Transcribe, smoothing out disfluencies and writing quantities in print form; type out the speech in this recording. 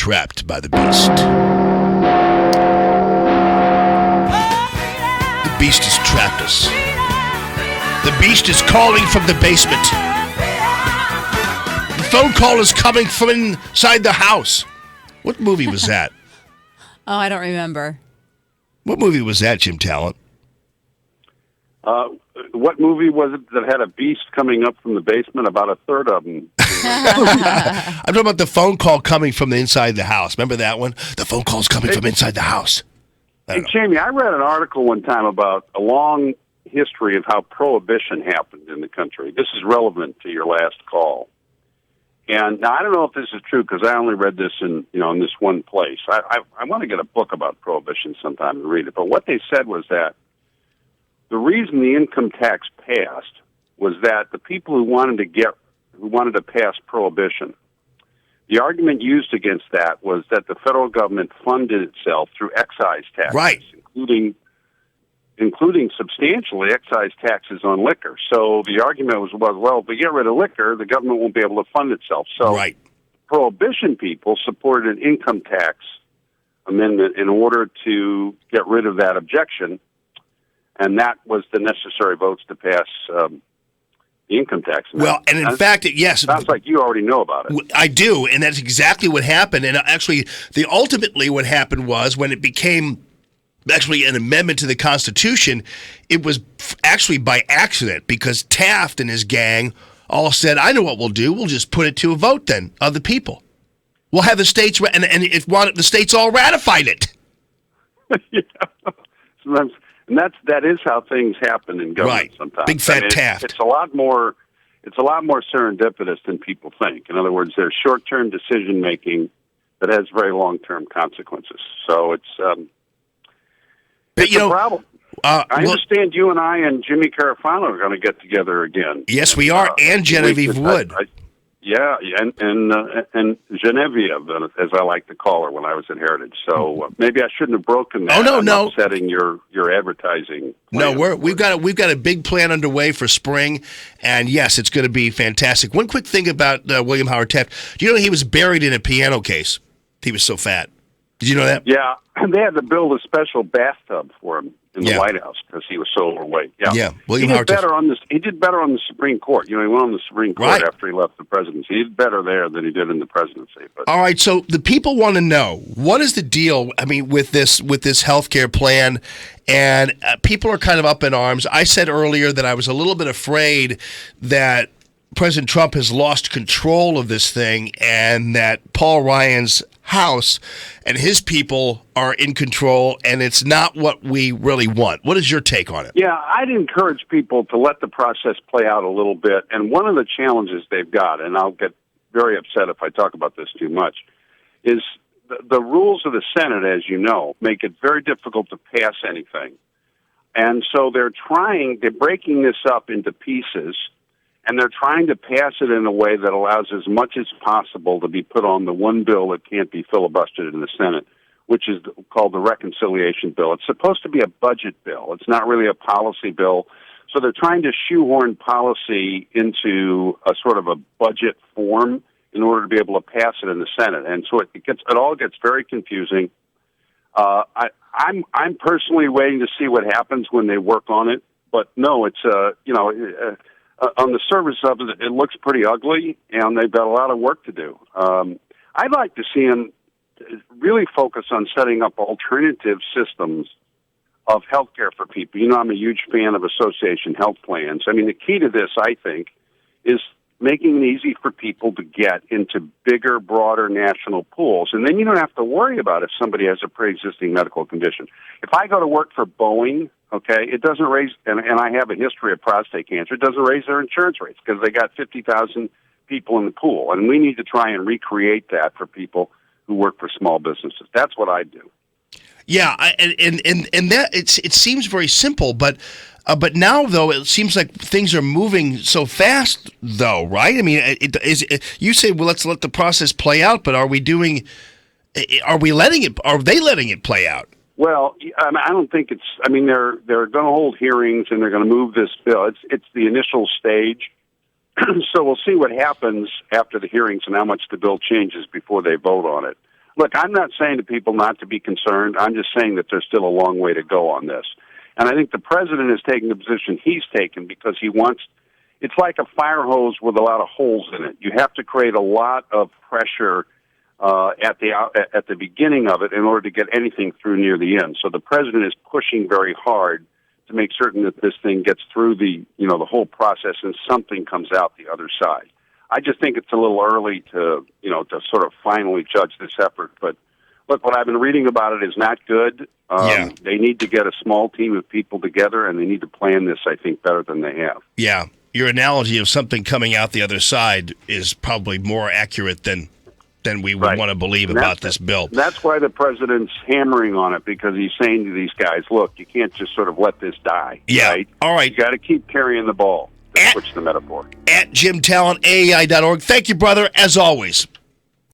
trapped by the beast. The beast has trapped us. The beast is calling from the basement. The phone call is coming from inside the house. What movie was that? Oh, I don't remember. What movie was that, Jim Talent? What movie was it that had a beast coming up from the basement? About a third of them. I'm talking about the phone call coming from the inside the house. Remember that one? The phone call's coming from inside the house. Hey, Jamie, I read an article one time about a long history of how prohibition happened in the country. This is relevant to your last call. And now I don't know if this is true because I only read this in this one place. I want to get a book about prohibition sometime and read it. But what they said was that the reason the income tax passed was that the people who wanted to pass prohibition, the argument used against that was that the federal government funded itself through excise taxes, right, including substantially excise taxes on liquor. So the argument was, well, if we get rid of liquor, the government won't be able to fund itself. So right. Prohibition people supported an income tax amendment in order to get rid of that objection, and that was the necessary votes to pass the income tax amendment. Well, and in fact, yes. Sounds like you already know about it. I do, and that's exactly what happened. And actually, ultimately what happened was when it became actually an amendment to the Constitution, it was actually by accident because Taft and his gang all said, I know what we'll do. We'll just put it to a vote then of the people. We'll have the states, and if the states all ratified it. Yeah. Sometimes, and that is how things happen in government sometimes. Big fat Taft. It's a lot more serendipitous than people think. In other words, there's short-term decision-making that has very long-term consequences. So it's a problem. I understand you and I and Jimmy Carafano are going to get together again. Yes, we are, and Genevieve Wood. And Genevieve, as I like to call her when I was at Heritage. So maybe I shouldn't have broken that. No. Upsetting your advertising. No, we've got a big plan underway for spring, and yes, it's going to be fantastic. One quick thing about William Howard Taft. Do you know he was buried in a piano case? He was so fat. Did you know that? Yeah, and they had to build a special bathtub for him in the White House because he was so overweight. Yeah. William Howard Taft. He did better on the Supreme Court. He went on the Supreme Court after he left the presidency. He did better there than he did in the presidency. But. All right, so the people want to know, what is the deal, with this health care plan? And people are kind of up in arms. I said earlier that I was a little bit afraid that President Trump has lost control of this thing and that Paul Ryan's House and his people are in control, and it's not what we really want. What is your take on it? Yeah, I'd encourage people to let the process play out a little bit. And one of the challenges they've got, and I'll get very upset if I talk about this too much, is the rules of the Senate, as you know, make it very difficult to pass anything. And so they're breaking this up into pieces, and they're trying to pass it in a way that allows as much as possible to be put on the one bill that can't be filibustered in the Senate, which is called the reconciliation bill. It's supposed to be a budget bill. It's not really a policy bill. So they're trying to shoehorn policy into a sort of a budget form in order to be able to pass it in the Senate. And so it all gets very confusing. I'm personally waiting to see what happens when they work on it. But no, it's on the surface of it, it looks pretty ugly, and they've got a lot of work to do. I'd like to see them really focus on setting up alternative systems of health care for people. I'm a huge fan of association health plans. The key to this, I think, is making it easy for people to get into bigger, broader national pools. And then you don't have to worry about if somebody has a pre-existing medical condition. If I go to work for Boeing, it doesn't raise, and I have a history of prostate cancer, it doesn't raise their insurance rates because they got 50,000 people in the pool. And we need to try and recreate that for people who work for small businesses. That's what I do. Yeah, and that it seems very simple, but now though it seems like things are moving so fast, though, right? You say, well, let's let the process play out, but are they letting it play out? Well, I don't think it's. They're going to hold hearings and they're going to move this bill. It's the initial stage, so we'll see what happens after the hearings and how much the bill changes before they vote on it. Look, I'm not saying to people not to be concerned. I'm just saying that there's still a long way to go on this. And I think the president is taking the position he's taken because he wants, it's like a fire hose with a lot of holes in it. You have to create a lot of pressure at the beginning of it in order to get anything through near the end. So the president is pushing very hard to make certain that this thing gets through the whole process and something comes out the other side. I just think it's a little early to sort of finally judge this effort. But look, what I've been reading about it is not good. They need to get a small team of people together, and they need to plan this, I think, better than they have. Yeah. Your analogy of something coming out the other side is probably more accurate than we would want to believe about this bill. That's why the president's hammering on it, because he's saying to these guys, look, you can't just sort of let this die. Yeah. Right? All right. You got to keep carrying the ball. To switch the metaphor. At Jim Talent, AEI.org. Thank you, brother, as always.